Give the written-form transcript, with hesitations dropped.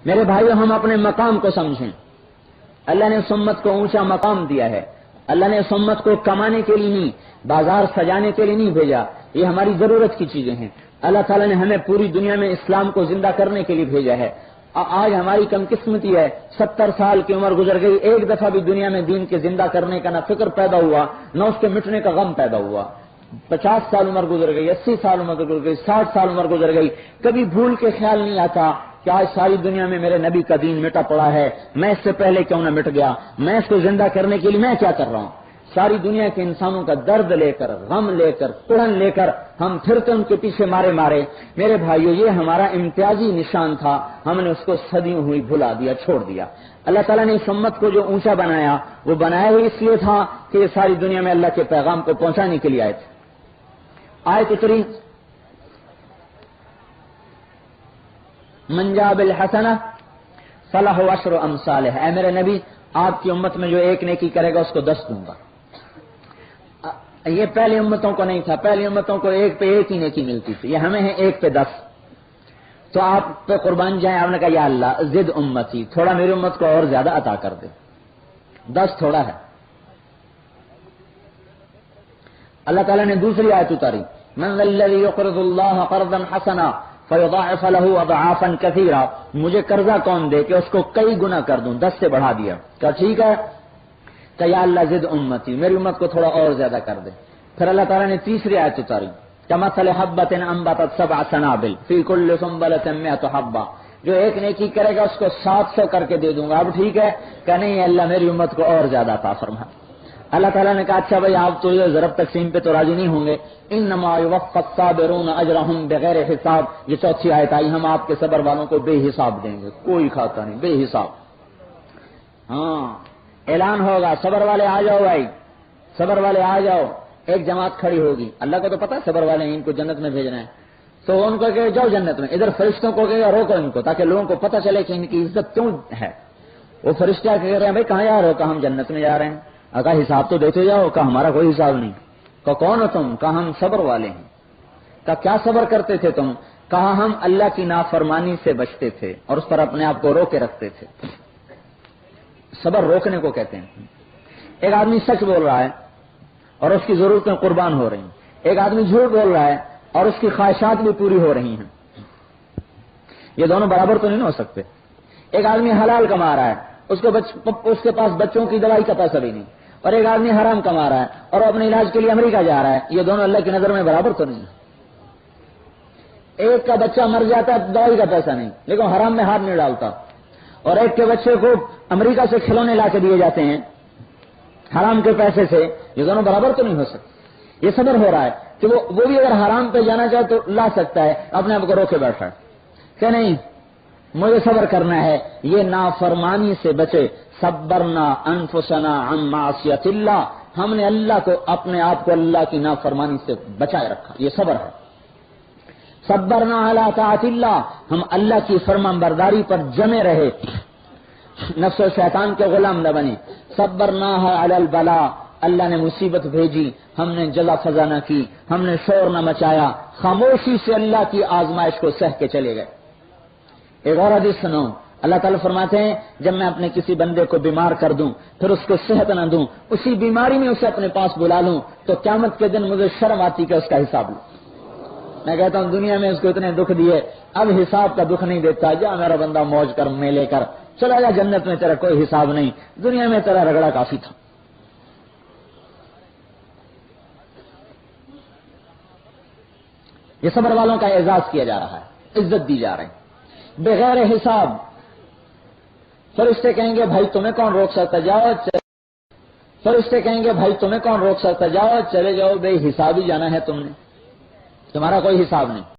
میرے بھائیو ہم اپنے مقام کو سمجھیں. اللہ نے اس امت کو اونچا مقام دیا ہے. اللہ نے اس امت کو کمانے کے لیے نہیں، بازار سجانے کے لیے نہیں بھیجا. یہ ہماری ضرورت کی چیزیں ہیں. اللہ تعالیٰ نے ہمیں پوری دنیا میں اسلام کو زندہ کرنے کے لیے بھیجا ہے. آج ہماری کم قسمتی ہے، 70 سال کی عمر گزر گئی، ایک دفعہ بھی دنیا میں دین کے زندہ کرنے کا نہ فکر پیدا ہوا، نہ اس کے مٹنے کا غم پیدا ہوا. 50 سال عمر گزر گئی، 80 سال عمر گزر گئی، 60 سال عمر گزر گئی، کبھی بھول کے خیال نہیں آتا کہ آج ساری دنیا میں میرے نبی کا دین مٹا پڑا ہے، میں اس سے پہلے کیوں نہ مٹ گیا، میں اس کو زندہ کرنے کے لیے میں کیا کر رہا ہوں. ساری دنیا کے انسانوں کا درد لے کر، غم لے کر، کڑن لے کر ہم پھرتے ان کے پیچھے مارے مارے. میرے بھائیو یہ ہمارا امتیازی نشان تھا، ہم نے اس کو صدیوں ہوئی بھلا دیا، چھوڑ دیا. اللہ تعالیٰ نے اس امت کو جو اونچا بنایا وہ بنایا ہی اس لیے تھا کہ یہ ساری دنیا میں اللہ کے پیغام کو پہنچانے کے لیے آئے تھے. آیت اتری من جاء بالحسنہ فلہ عشر امثالہ، اے میرے نبی آپ کی امت میں جو ایک نیکی کرے گا اس کو 10 دوں گا. یہ پہلی امتوں کو نہیں تھا، پہلی امتوں کو ایک پہ ایک ہی نیکی ملتی تھی، یہ ہمیں ہیں ایک پہ 10. تو آپ پہ قربان جائیں. آپ نے کہا یا اللہ زد امتی، تھوڑا میری امت کو اور زیادہ عطا کر دے، 10 تھوڑا ہے. اللہ تعالیٰ نے دوسری آیت اتاری من ذا الذی یقرض اللہ قرضا حسنا فیضاعف له اضعافا کثیرا، مجھے قرضہ کون دے کہ اس کو کئی گنا کر دوں، 10 سے بڑھا دیا. کہا ٹھیک ہے، کہ یا اللہ زد امتی، میری امت کو تھوڑا اور زیادہ کر دے. پھر اللہ تعالیٰ نے تیسری آیت اتاری کمثل حبۃ انبتت 7 سنابل فی کل سنبلۃ 100 حبۃ، جو ایک نیکی کرے گا اس کو 700 کر کے دے دوں گا. اب ٹھیک ہے کہ نہیں اللہ میری امت کو اور زیادہ عطا فرما. اللہ تعالیٰ نے کہا اچھا بھائی آپ تو یہ ضرب تقسیم پہ تو راضی نہیں ہوں گے، انما یوفی الصابرون اجرهم بغیر حساب. یہ چوتھی آیت آئی ہم آپ کے صبر والوں کو بے حساب دیں گے، کوئی کھاتا نہیں، بے حساب. ہاں اعلان ہوگا صبر والے آ جاؤ بھائی، صبر والے آ جاؤ. ایک جماعت کھڑی ہوگی، اللہ کو تو پتا صبر والے ہیں ان کو جنت میں بھیجنا ہے، تو ان کو کہ جاؤ جنت میں. ادھر فرشتوں کو کہ روکو ان کو تاکہ لوگوں کو پتہ چلے کہ ان کی عزت کیوں ہے. وہ فرشتہ کہہ رہے ہیں بھائی کہاں جا رہے ہو؟ کہ ہم جنت میں جا رہے ہیں. کہا حساب تو دیتے جاؤ. کہ ہمارا کوئی حساب نہیں. کہ کون ہو تم؟ کہ ہم صبر والے ہیں. کہ کیا صبر کرتے تھے تم؟ کہا ہم اللہ کی نافرمانی سے بچتے تھے اور اس پر اپنے آپ کو روکے رکھتے تھے. صبر روکنے کو کہتے ہیں. ایک آدمی سچ بول رہا ہے اور اس کی ضرورتیں قربان ہو رہی ہیں، ایک آدمی جھوٹ بول رہا ہے اور اس کی خواہشات بھی پوری ہو رہی ہیں. یہ دونوں برابر تو نہیں ہو سکتے. ایک آدمی حلال کما رہا ہے، اس کے پاس بچوں کی دوائی کا پیسہ بھی نہیں، اور ایک آدمی حرام کما رہا ہے اور اپنے علاج کے لیے امریکہ جا رہا ہے. یہ دونوں اللہ کی نظر میں برابر تو نہیں. ایک کا بچہ مر جاتا ہے دوائی کا پیسہ نہیں لیکن حرام میں ہاتھ نہیں ڈالتا، اور ایک کے بچے کو امریکہ سے کھلونے لا کے دیے جاتے ہیں حرام کے پیسے سے. یہ دونوں برابر تو نہیں ہو سکتے. یہ صبر ہو رہا ہے کہ وہ بھی اگر حرام پہ جانا چاہے تو لا سکتا ہے، اپنے آپ کو روکے بیٹھا ہے کہ نہیں مجھے صبر کرنا ہے، یہ نافرمانی سے بچے. صبرنا انفسنا عن معصیت اللہ، ہم نے اللہ کو اپنے آپ کو اللہ کی نافرمانی سے بچائے رکھا، یہ صبر ہے. صبرنا علی طاعت اللہ، ہم اللہ کی فرمان برداری پر جمے رہے، نفس و شیطان کے غلام نہ بنے. صبرنا علی البلاء، اللہ نے مصیبت بھیجی، ہم نے جزا فضا نہ کی، ہم نے شور نہ مچایا، خاموشی سے اللہ کی آزمائش کو سہ کے چلے گئے. ایک اور حدیث سنو، اللہ تعالیٰ فرماتے ہیں جب میں اپنے کسی بندے کو بیمار کر دوں پھر اس کو صحت نہ دوں، اسی بیماری میں اسے اپنے پاس بلا لوں تو قیامت کے دن مجھے شرم آتی کہ اس کا حساب لوں. میں کہتا ہوں دنیا میں اس کو اتنے دکھ دیے، اب حساب کا دکھ نہیں دیتا. جا میرا بندہ موج کر میں لے کر چلا جا جنت میں، تیرا کوئی حساب نہیں، دنیا میں تیرا رگڑا کافی تھا. یہ صبر والوں کا اعزاز کیا جا رہا ہے، عزت دی جا رہی ہے بغیر حساب. فرشتے کہیں گے بھائی تمہیں کون روک سکتا، جاؤ. فرشتے کہیں گے بھائی تمہیں کون روک سکتا، جاؤ چلے جاؤ، بے حساب ہی جانا ہے تم نے، تمہارا کوئی حساب نہیں.